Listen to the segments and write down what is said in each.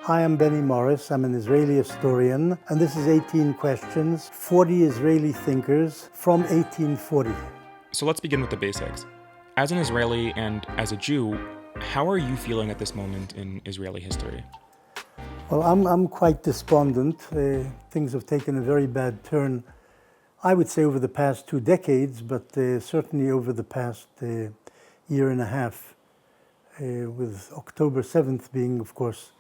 Hi, I'm Benny Morris. I'm an Israeli historian, and this is 18 Questions, 40 Israeli Thinkers from 1840. So let's begin with the basics. As an Israeli and as a Jew, how are you feeling at this moment in Israeli history? Well, I'm quite despondent. Things have taken a very bad turn, I would say, over the past 2 decades, but certainly over the past year and a half, with October 7th being, of course,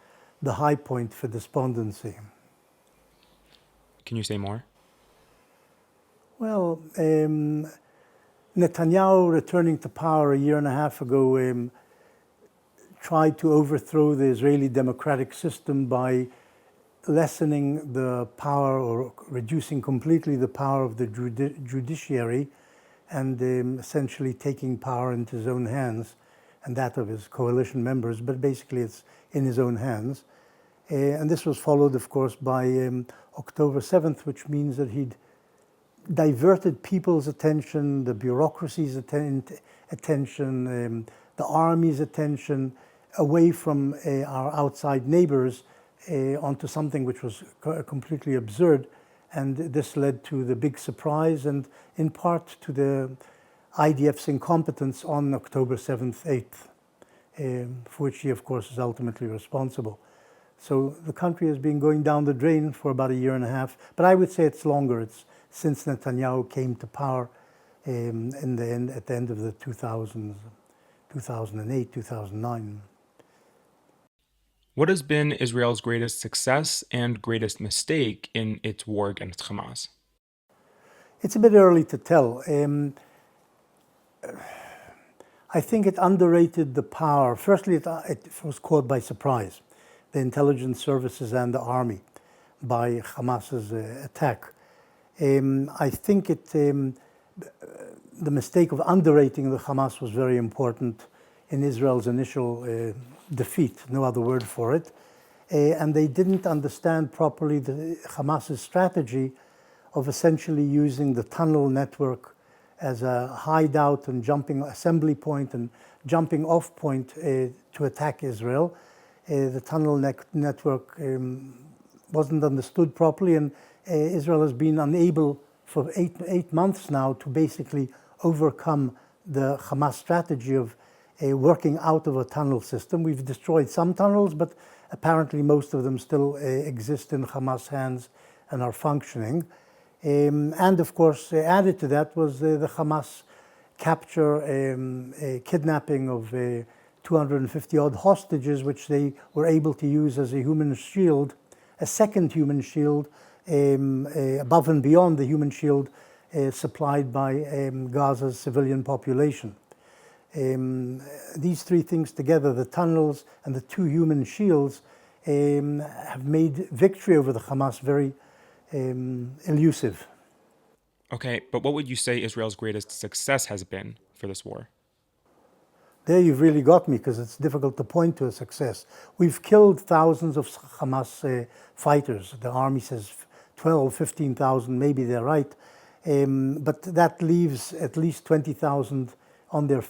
the high point for despondency. Can you say more? Well, Netanyahu, returning to power a year and a half ago, tried to overthrow the Israeli democratic system by lessening the power or reducing completely the power of the judiciary and essentially taking power into his own hands and that of his coalition members, but basically it's in his own hands. And this was followed, of course, by October 7th, which means that he'd diverted people's attention, the bureaucracy's attention, the army's attention away from our outside neighbors onto something which was completely absurd. And this led to the big surprise and in part to the IDF's incompetence on October 7th, 8th, for which he, of course, is ultimately responsible. So the country has been going down the drain for about a year and a half, but I would say it's longer. It's since Netanyahu came to power at the end of the 2000s, 2008, 2009. What has been Israel's greatest success and greatest mistake in its war against Hamas? It's a bit early to tell. I think it underrated the power. Firstly, it was caught by surprise, the intelligence services and the army, by Hamas's attack. I think the mistake of underrating the Hamas was very important in Israel's initial defeat, no other word for it. And they didn't understand properly the Hamas's strategy of essentially using the tunnel network as a hideout and jumping assembly point and jumping off point to attack Israel. The tunnel network wasn't understood properly, and Israel has been unable for eight months now to basically overcome the Hamas strategy of working out of a tunnel system. We've destroyed some tunnels, but apparently most of them still exist in Hamas hands and are functioning. And of course, added to that was the Hamas capture, kidnapping of 250 odd hostages, which they were able to use as a human shield, a second human shield, above and beyond the human shield supplied by Gaza's civilian population. These three things together, the tunnels and the two human shields, have made victory over the Hamas very elusive. Okay, but what would you say Israel's greatest success has been for this war? There you've really got me, because it's difficult to point to a success. We've killed thousands of Hamas fighters. The army says 12, 15,000, maybe they're right. But that leaves at least 20,000 on their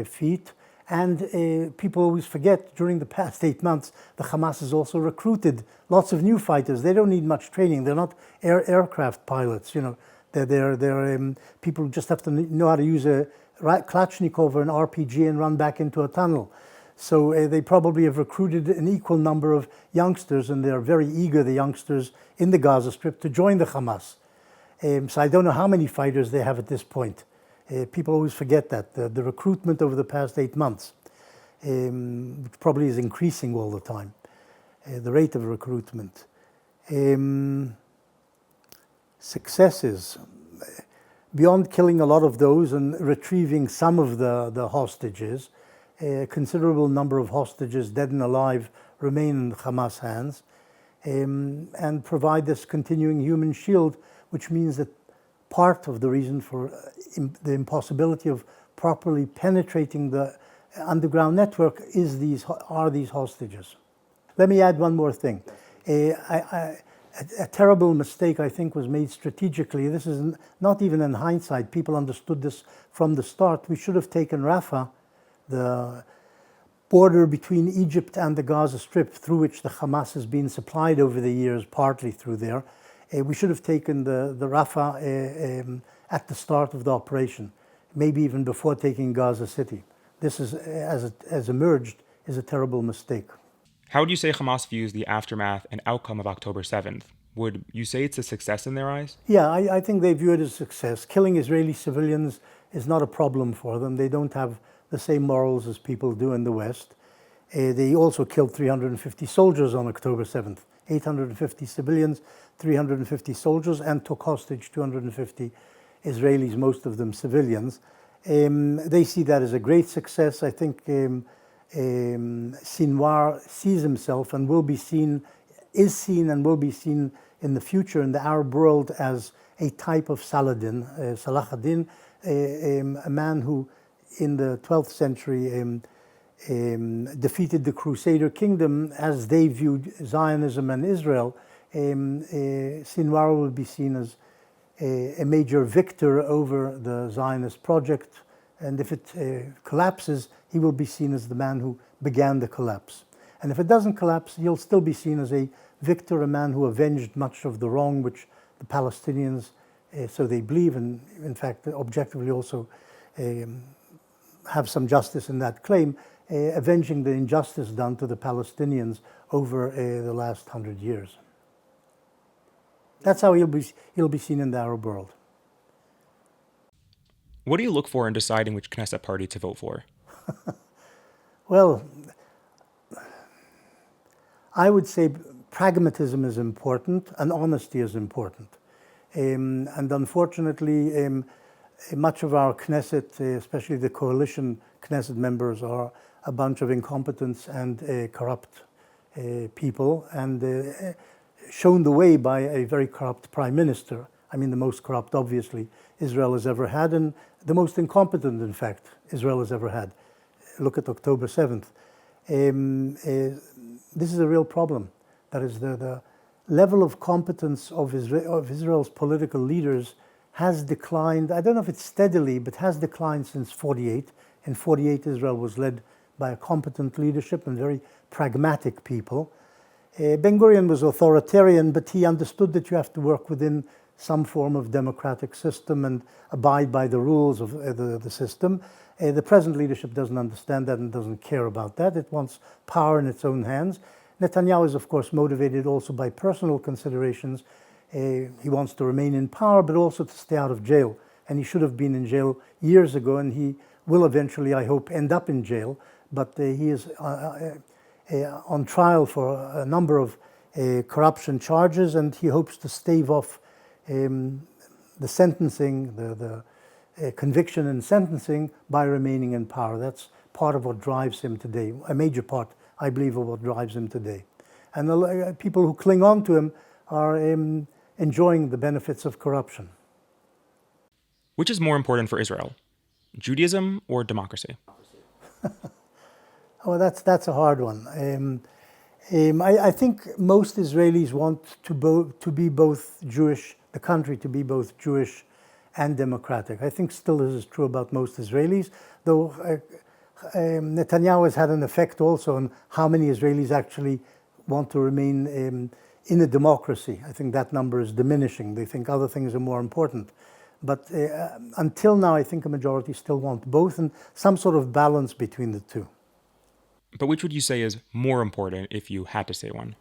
feet. And people always forget, during the past 8 months, the Hamas has also recruited lots of new fighters. They don't need much training. They're not aircraft pilots, you know. They're people who just have to know how to use a Kalashnikov or an RPG and run back into a tunnel. So they probably have recruited an equal number of youngsters, and they're very eager, the youngsters in the Gaza Strip, to join the Hamas. So I don't know how many fighters they have at this point. People always forget that. The recruitment over the past 8 months, which probably is increasing all the time, the rate of recruitment. Successes. Beyond killing a lot of those and retrieving some of the hostages, a considerable number of hostages, dead and alive, remain in Hamas hands, and provide this continuing human shield, which means that part of the reason for the impossibility of properly penetrating the underground network are these hostages. Let me add one more thing. A terrible mistake, I think, was made strategically. This is not even in hindsight. People understood this from the start. We should have taken Rafah, the border between Egypt and the Gaza Strip, through which the Hamas has been supplied over the years, partly through there. We should have taken the Rafah at the start of the operation, maybe even before taking Gaza City. This is, as it has emerged, is a terrible mistake. How would you say Hamas views the aftermath and outcome of October 7th? Would you say it's a success in their eyes? Yeah, I think they view it as a success. Killing Israeli civilians is not a problem for them. They don't have the same morals as people do in the West. They also killed 350 soldiers on October 7th. 850 civilians, 350 soldiers, and took hostage 250 Israelis, most of them civilians. They see that as a great success. I think Sinwar sees himself and will be seen, is seen and will be seen in the future in the Arab world as a type of Saladin, Salah ad-Din, a man who in the 12th century defeated the Crusader kingdom as they viewed Zionism and Israel. Sinwar will be seen as a major victor over the Zionist project, and if it collapses, he will be seen as the man who began the collapse. And if it doesn't collapse, he'll still be seen as a victor, a man who avenged much of the wrong which the Palestinians, so they believe, and in fact objectively also have some justice in that claim, avenging the injustice done to the Palestinians over the last 100 years. That's how he'll be seen in the Arab world. What do you look for in deciding which Knesset party to vote for? Well, I would say pragmatism is important and honesty is important. And unfortunately, much of our Knesset, especially the coalition Knesset members, are a bunch of incompetents and corrupt people, and shown the way by a very corrupt prime minister. I mean, the most corrupt, obviously, Israel has ever had, and the most incompetent, in fact, Israel has ever had. Look at October 7th. This is a real problem. That is, the level of competence of Israel's political leaders has declined. I don't know if it's steadily, but has declined since 48. In 48, Israel was led by a competent leadership and very pragmatic people. Ben-Gurion was authoritarian, but he understood that you have to work within some form of democratic system and abide by the rules of the system. The present leadership doesn't understand that and doesn't care about that. It wants power in its own hands. Netanyahu is, of course, motivated also by personal considerations. He wants to remain in power, but also to stay out of jail. And he should have been in jail years ago, and he will eventually, I hope, end up in jail. But he is on trial for a number of corruption charges, and he hopes to stave off the sentencing, the conviction and sentencing by remaining in power. That's part of what drives him today, a major part, I believe, of what drives him today. And the people who cling on to him are enjoying the benefits of corruption. Which is more important for Israel, Judaism or democracy? Oh, that's a hard one. I think most Israelis want to be both Jewish, the country to be both Jewish and democratic. I think still this is true about most Israelis, though Netanyahu has had an effect also on how many Israelis actually want to remain in a democracy. I think that number is diminishing. They think other things are more important. But until now, I think a majority still want both and some sort of balance between the two. But which would you say is more important if you had to say one?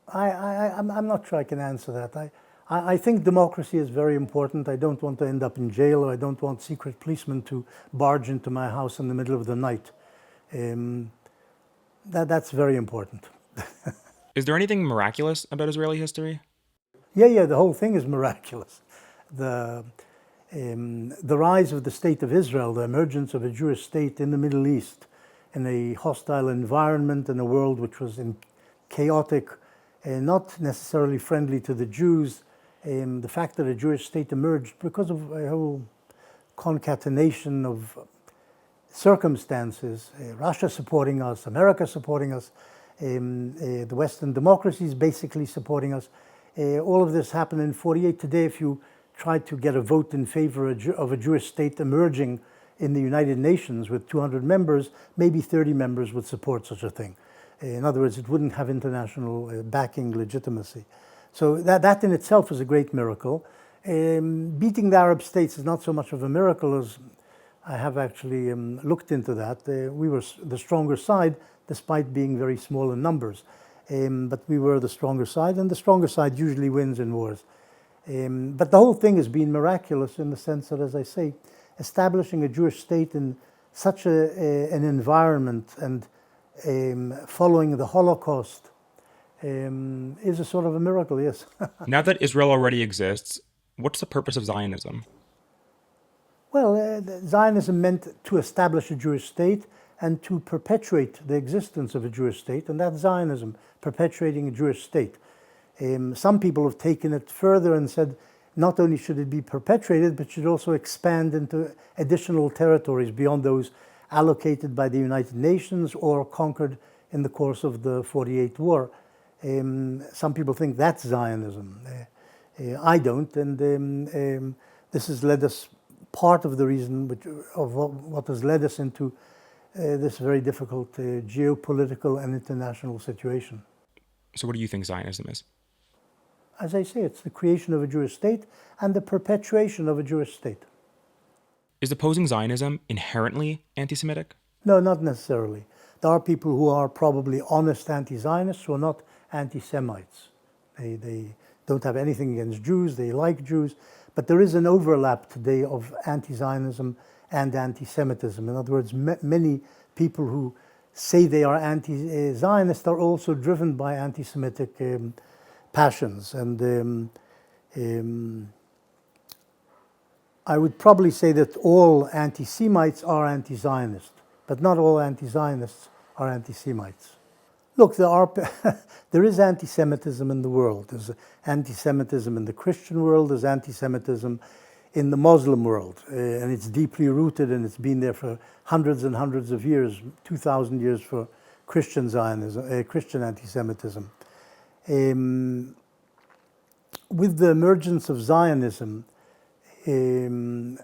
I'm not sure I can answer that. I think democracy is very important. I don't want to end up in jail, or I don't want secret policemen to barge into my house in the middle of the night. That's very important. Is there anything miraculous about Israeli history? Yeah, the whole thing is miraculous. The rise of the State of Israel, the emergence of a Jewish state in the Middle East, in a hostile environment, in a world which was chaotic, not necessarily friendly to the Jews. The fact that a Jewish state emerged because of a whole concatenation of circumstances, Russia supporting us, America supporting us, the Western democracies basically supporting us. All of this happened in 48. Today, if you try to get a vote in favor of a Jewish state emerging in the United Nations with 200 members, maybe 30 members would support such a thing. In other words, it wouldn't have international backing legitimacy. So that in itself is a great miracle. Beating the Arab states is not so much of a miracle as I have actually looked into that. We were the stronger side despite being very small in numbers. But we were the stronger side, and the stronger side usually wins in wars. But the whole thing has been miraculous in the sense that, as I say, establishing a Jewish state in such an environment and following the Holocaust is a sort of a miracle, yes. Now that Israel already exists, what's the purpose of Zionism? Well, Zionism meant to establish a Jewish state and to perpetuate the existence of a Jewish state, and that's Zionism, perpetuating a Jewish state. Some people have taken it further and said not only should it be perpetuated, but should also expand into additional territories beyond those allocated by the United Nations or conquered in the course of the 48 war. Some people think that's Zionism. I don't, and this has led us, part of the reason of what has led us into this very difficult geopolitical and international situation. So what do you think Zionism is? As I say, it's the creation of a Jewish state and the perpetuation of a Jewish state. Is opposing Zionism inherently anti-Semitic? No, not necessarily. There are people who are probably honest anti-Zionists who are not anti-Semites. They don't have anything against Jews, they like Jews, but there is an overlap today of anti-Zionism and anti-Semitism. In other words, many people who say they are anti-Zionist are also driven by anti-Semitic passions. And I would probably say that all anti-Semites are anti-Zionist, but not all anti-Zionists are anti-Semites. Look, there is anti-Semitism in the world. There's anti-Semitism in the Christian world, there's anti-Semitism in the Muslim world, and it's deeply rooted and it's been there for hundreds and hundreds of years, 2,000 years for Christian Zionism, Christian anti-Semitism. With the emergence of Zionism and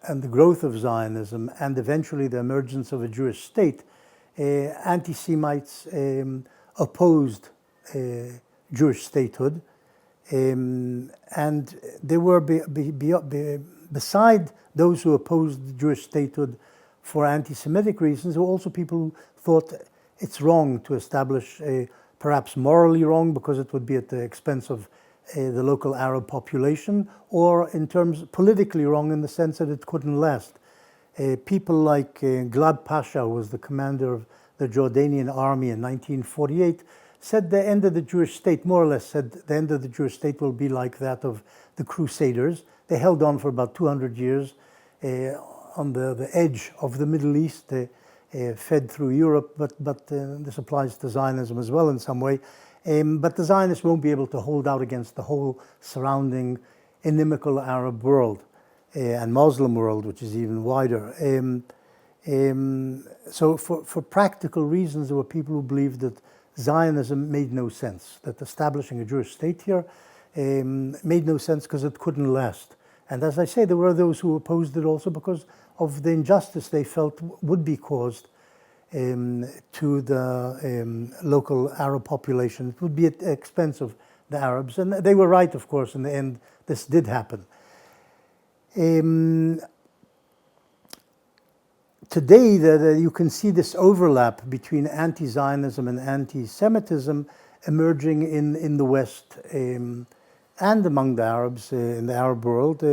the growth of Zionism and eventually the emergence of a Jewish state, anti-Semites opposed Jewish statehood, and there were, beside those who opposed the Jewish statehood for anti-Semitic reasons, there were also people who thought it's wrong to establish, perhaps morally wrong because it would be at the expense of the local Arab population, or in terms politically wrong in the sense that it couldn't last. People like Glab Pasha, who was the commander of the Jordanian army in 1948, said the end of the Jewish state, more or less said the end of the Jewish state will be like that of the Crusaders. They held on for about 200 years on the edge of the Middle East, fed through Europe, but this applies to Zionism as well in some way. But the Zionists won't be able to hold out against the whole surrounding inimical Arab world and Muslim world, which is even wider. So for practical reasons, there were people who believed that Zionism made no sense, that establishing a Jewish state here made no sense because it couldn't last. And as I say, there were those who opposed it also because of the injustice they felt would be caused to the local Arab population. It would be at the expense of the Arabs. And they were right, of course, in the end, this did happen. Today, you can see this overlap between anti-Zionism and anti-Semitism emerging in the West and among the Arabs in the Arab world.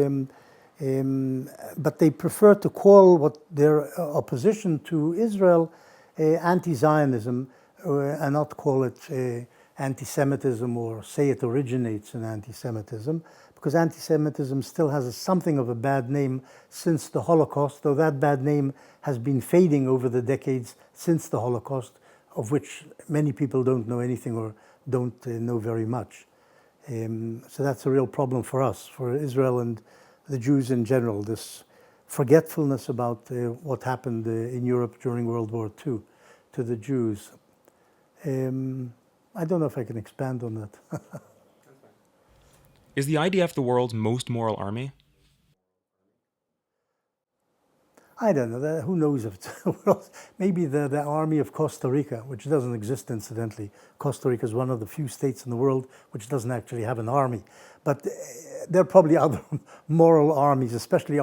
But they prefer to call what their opposition to Israel anti-Zionism and not call it anti-Semitism or say it originates in anti-Semitism, because anti-Semitism still has something of a bad name since the Holocaust, though that bad name has been fading over the decades since the Holocaust, of which many people don't know anything or don't know very much. So that's a real problem for us, for Israel and the Jews in general, this forgetfulness about what happened in Europe during World War II to the Jews. I don't know if I can expand on that. Is the IDF the world's most moral army? I don't know. Who knows if it's maybe the army of Costa Rica, which doesn't exist incidentally. Costa Rica is one of the few states in the world which doesn't actually have an army. But there are probably other moral armies, especially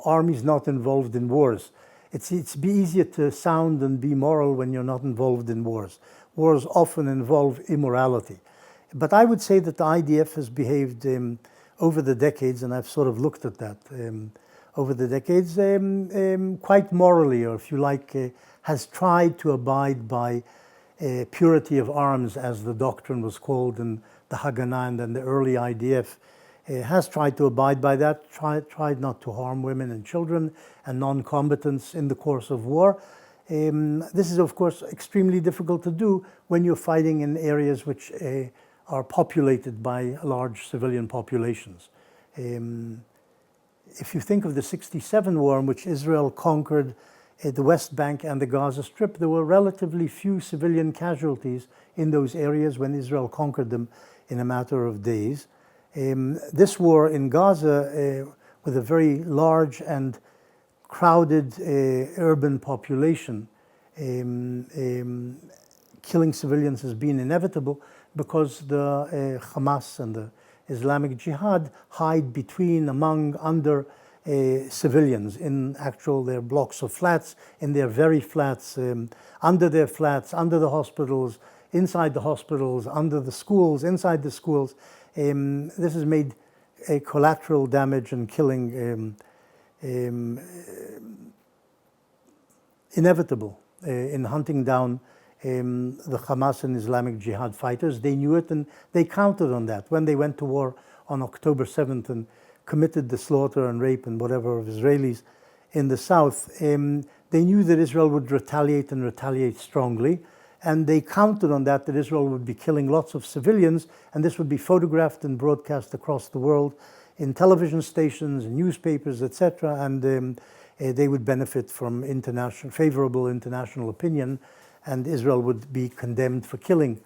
armies not involved in wars. It's easier to sound and be moral when you're not involved in wars. Wars often involve immorality. But I would say that the IDF has behaved over the decades, and I've sort of looked at that, over the decades, quite morally, or if you like, has tried to abide by purity of arms, as the doctrine was called in the Haganah and then the early IDF, has tried to abide by that, tried not to harm women and children and non-combatants in the course of war. This is, of course, extremely difficult to do when you're fighting in areas which are populated by large civilian populations. If you think of the '67 war in which Israel conquered the West Bank and the Gaza Strip, there were relatively few civilian casualties in those areas when Israel conquered them in a matter of days. This war in Gaza, with a very large and crowded urban population, killing civilians has been inevitable because the Hamas and the Islamic Jihad hide between, among, under civilians in their blocks of flats, in their very flats, under their flats, under the hospitals, inside the hospitals, under the schools, inside the schools. This has made a collateral damage and killing inevitable in hunting down the Hamas and Islamic Jihad fighters. They knew it and they counted on that. When they went to war on October 7th and committed the slaughter and rape and whatever of Israelis in the south, they knew that Israel would retaliate and retaliate strongly. And they counted on that Israel would be killing lots of civilians, and this would be photographed and broadcast across the world in television stations, newspapers, etc. And they would benefit from favorable international opinion, and Israel would be condemned for killing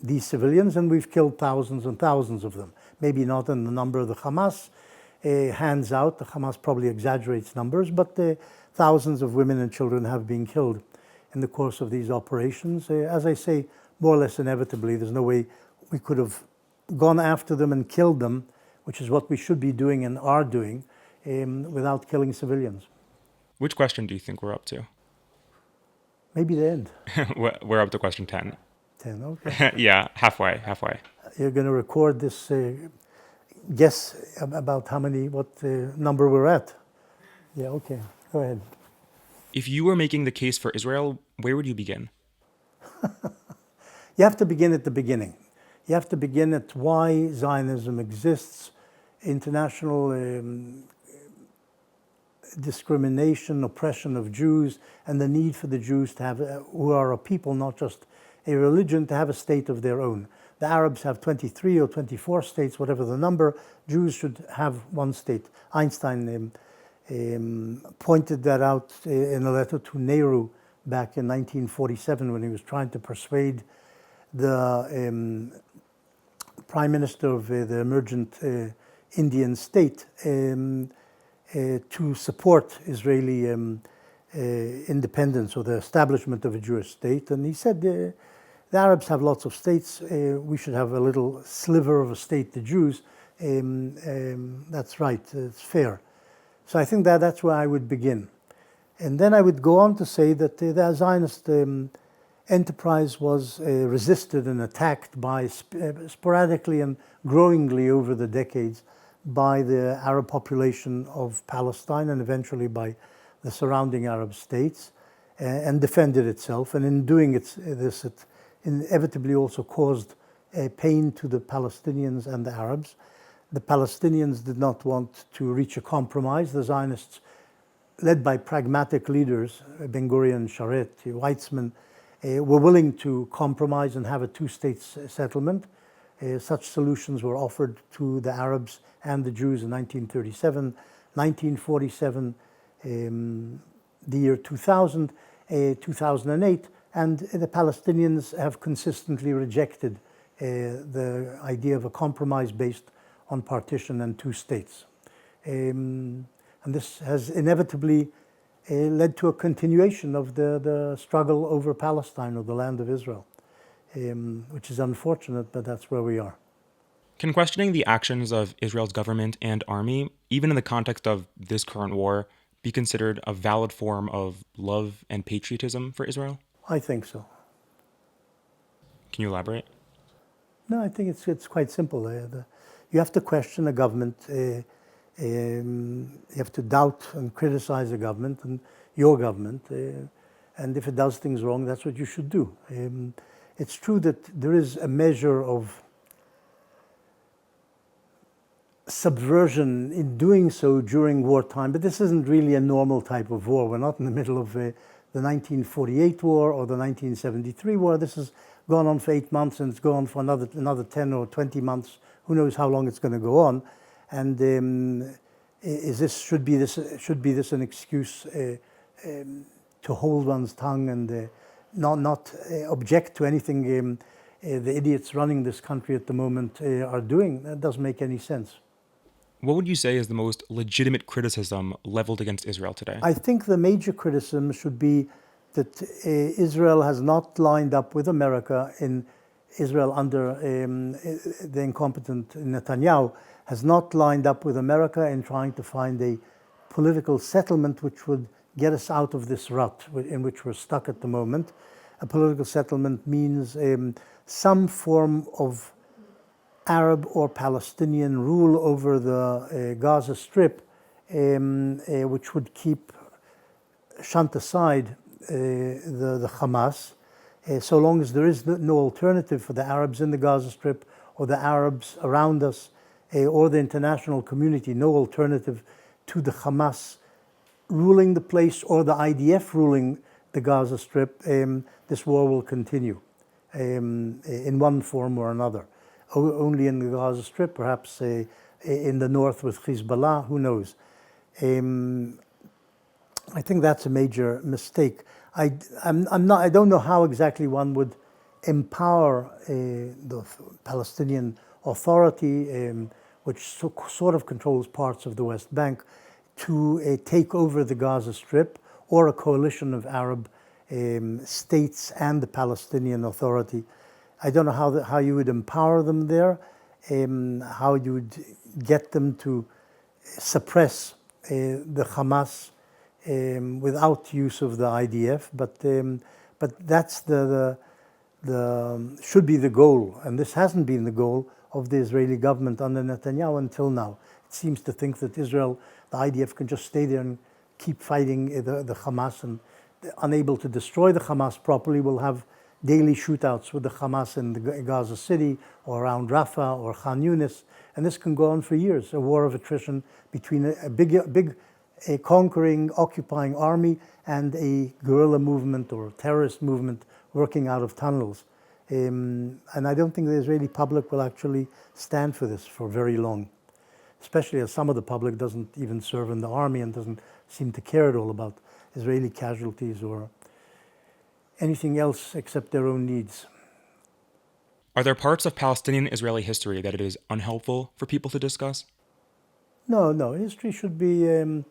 these civilians, and we've killed thousands and thousands of them. Maybe not in the number of the Hamas hands out. The Hamas probably exaggerates numbers, but thousands of women and children have been killed in the course of these operations. As I say, more or less inevitably. There's no way we could have gone after them and killed them, which is what we should be doing and are doing, without killing civilians. Which question do you think we're up to? Maybe the end. We're up to question 10. 10, okay. Yeah, halfway. You're going to record this guess about what number we're at. Yeah, okay. Go ahead. If you were making the case for Israel, where would you begin? You have to begin at the beginning. You have to begin at why Zionism exists, international discrimination, oppression of Jews, and the need for the Jews to have, who are a people, not just a religion, to have a state of their own. The Arabs have 23 or 24 states, whatever the number. Jews should have one state. Einstein pointed that out in a letter to Nehru back in 1947 when he was trying to persuade the prime minister of the emergent Indian state to support Israeli independence or the establishment of a Jewish state. And he said, the Arabs have lots of states, we should have a little sliver of a state, the Jews. That's right, it's fair. So I think that's where I would begin. And then I would go on to say that the Zionist enterprise was resisted and attacked by sporadically and growingly over the decades by the Arab population of Palestine and eventually by the surrounding Arab states, and defended itself. And in doing this, it inevitably also caused pain to the Palestinians and the Arabs. The Palestinians did not want to reach a compromise. The Zionists, led by pragmatic leaders, Ben-Gurion, Sharet, Weizmann, were willing to compromise and have a two-state settlement. Such solutions were offered to the Arabs and the Jews in 1937, 1947, the year 2000, 2008, and the Palestinians have consistently rejected the idea of a compromise based on partition and two states. And this has inevitably led to a continuation of the struggle over Palestine, or the land of Israel, which is unfortunate, but that's where we are. Can questioning the actions of Israel's government and army, even in the context of this current war, be considered a valid form of love and patriotism for Israel? I think so. Can you elaborate? No, I think it's quite simple. You have to question a government. You have to doubt and criticize the government and your government. And if it does things wrong, that's what you should do. It's true that there is a measure of subversion in doing so during wartime, but this isn't really a normal type of war. We're not in the middle of the 1948 war or the 1973 war. This has gone on for 8 months, and it's gone on for another 10 or 20 months. Who knows how long it's going to go on? And should be this an excuse to hold one's tongue and not object to anything the idiots running this country at the moment are doing? That doesn't make any sense. What would you say is the most legitimate criticism leveled against Israel today? I think the major criticism should be that Israel has not lined up with America in Israel under the incompetent Netanyahu, has not lined up with America in trying to find a political settlement which would get us out of this rut in which we're stuck at the moment. A political settlement means some form of Arab or Palestinian rule over the Gaza Strip, which would shunt aside the Hamas, so long as there is no alternative for the Arabs in the Gaza Strip or the Arabs around us or the international community, no alternative to the Hamas ruling the place or the IDF ruling the Gaza Strip, this war will continue in one form or another. Only in the Gaza Strip, perhaps in the north with Hezbollah, who knows. I think that's a major mistake. I don't know how exactly one would empower the Palestinian Authority, which sort of controls parts of the West Bank, to take over the Gaza Strip, or a coalition of Arab states and the Palestinian Authority. I don't know how you would empower them there, how you would get them to suppress the Hamas without use of the IDF, but that's the should be the goal, and this hasn't been the goal of the Israeli government under Netanyahu until now. It seems to think that Israel, the IDF, can just stay there and keep fighting the Hamas, and unable to destroy the Hamas properly, will have daily shootouts with the Hamas in the Gaza City or around Rafah or Khan Yunis, and this can go on for years. A war of attrition between a big conquering, occupying army and a guerrilla movement or terrorist movement working out of tunnels. And I don't think the Israeli public will actually stand for this for very long, especially as some of the public doesn't even serve in the army and doesn't seem to care at all about Israeli casualties or anything else except their own needs. Are there parts of Palestinian Israeli history that it is unhelpful for people to discuss? No. History should be an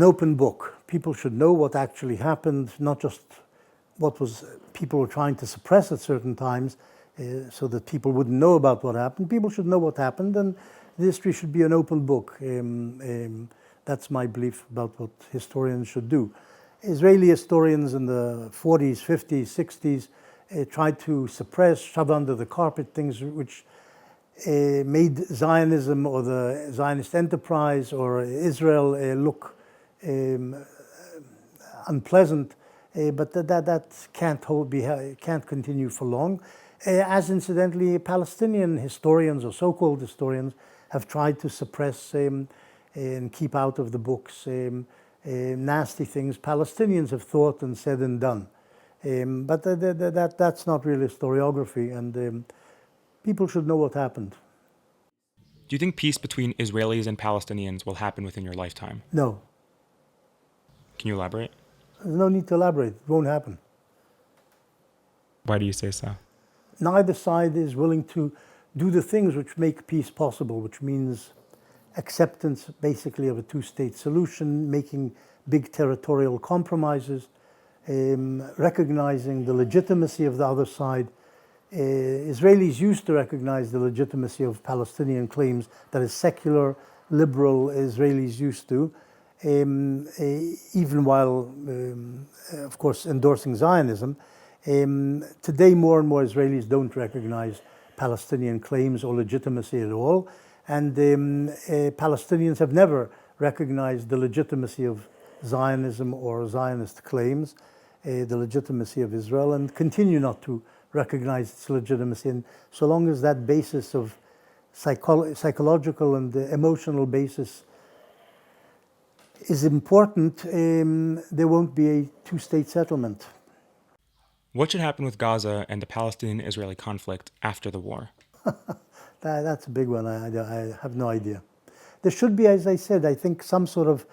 open book. People should know what actually happened, not just what people were trying to suppress at certain times so that people wouldn't know about what happened. People should know what happened, and the history should be an open book. That's my belief about what historians should do. Israeli historians in the 40s, 50s, 60s tried to suppress, shove under the carpet things which made Zionism or the Zionist enterprise or Israel look unpleasant, but that can't continue for long. As incidentally, Palestinian historians or so-called historians have tried to suppress and keep out of the books nasty things Palestinians have thought and said and done. But that's not really historiography, and people should know what happened. Do you think peace between Israelis and Palestinians will happen within your lifetime? No. Can you elaborate? There's no need to elaborate. It won't happen. Why do you say so? Neither side is willing to do the things which make peace possible, which means acceptance basically of a two-state solution, making big territorial compromises, recognizing the legitimacy of the other side. Israelis used to recognize the legitimacy of Palestinian claims, that is, secular, liberal Israelis used to, even while, of course, endorsing Zionism. Today, more and more Israelis don't recognize Palestinian claims or legitimacy at all, and Palestinians have never recognized the legitimacy of Zionism or Zionist claims, the legitimacy of Israel, and continue not to recognize its legitimacy. And so long as that basis of psychological and emotional basis is important, there won't be a two-state settlement. What should happen with Gaza and the Palestinian-Israeli conflict after the war? That's a big one. I have no idea. There should be, as I said, I think some sort of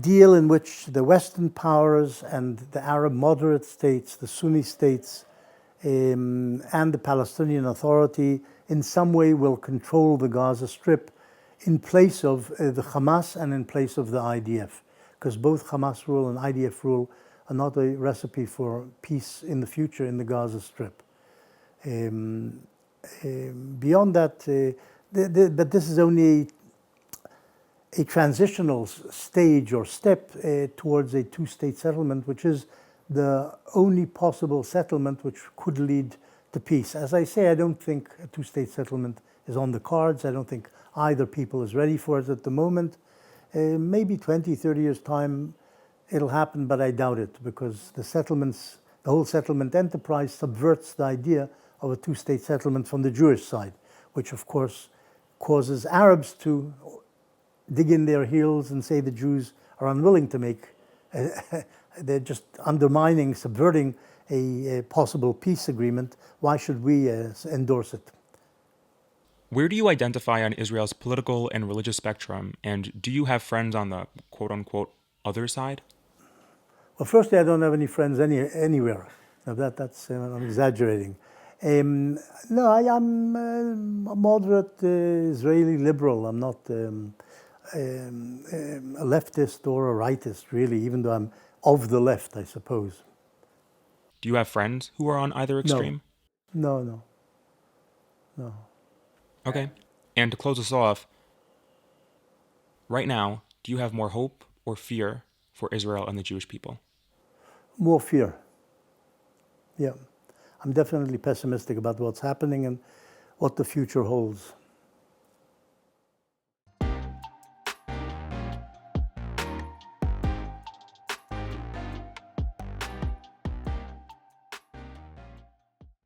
deal in which the Western powers and the Arab moderate states, the Sunni states, and the Palestinian Authority in some way will control the Gaza Strip in place of the Hamas and in place of the IDF. Because both Hamas rule and IDF rule are not a recipe for peace in the future in the Gaza Strip. Beyond that, but this is only a transitional stage or step towards a two-state settlement, which is the only possible settlement which could lead to peace. As I say, I don't think a two-state settlement is on the cards. I don't think either people is ready for it at the moment. Maybe 20, 30 years' time it'll happen, but I doubt it, because the whole settlement enterprise subverts the idea of a two-state settlement from the Jewish side, which of course causes Arabs to dig in their heels and say the Jews are unwilling to make, they're just undermining, subverting a possible peace agreement. Why should we endorse it? Where do you identify on Israel's political and religious spectrum, and do you have friends on the quote-unquote other side? Well, firstly, I don't have any friends anywhere. Now that's I'm exaggerating. No, I'm a moderate Israeli liberal. I'm not a leftist or a rightist, really, even though I'm of the left, I suppose. Do you have friends who are on either extreme? No. Okay. And to close us off, right now, do you have more hope or fear for Israel and the Jewish people? More fear. Yeah. I'm definitely pessimistic about what's happening and what the future holds.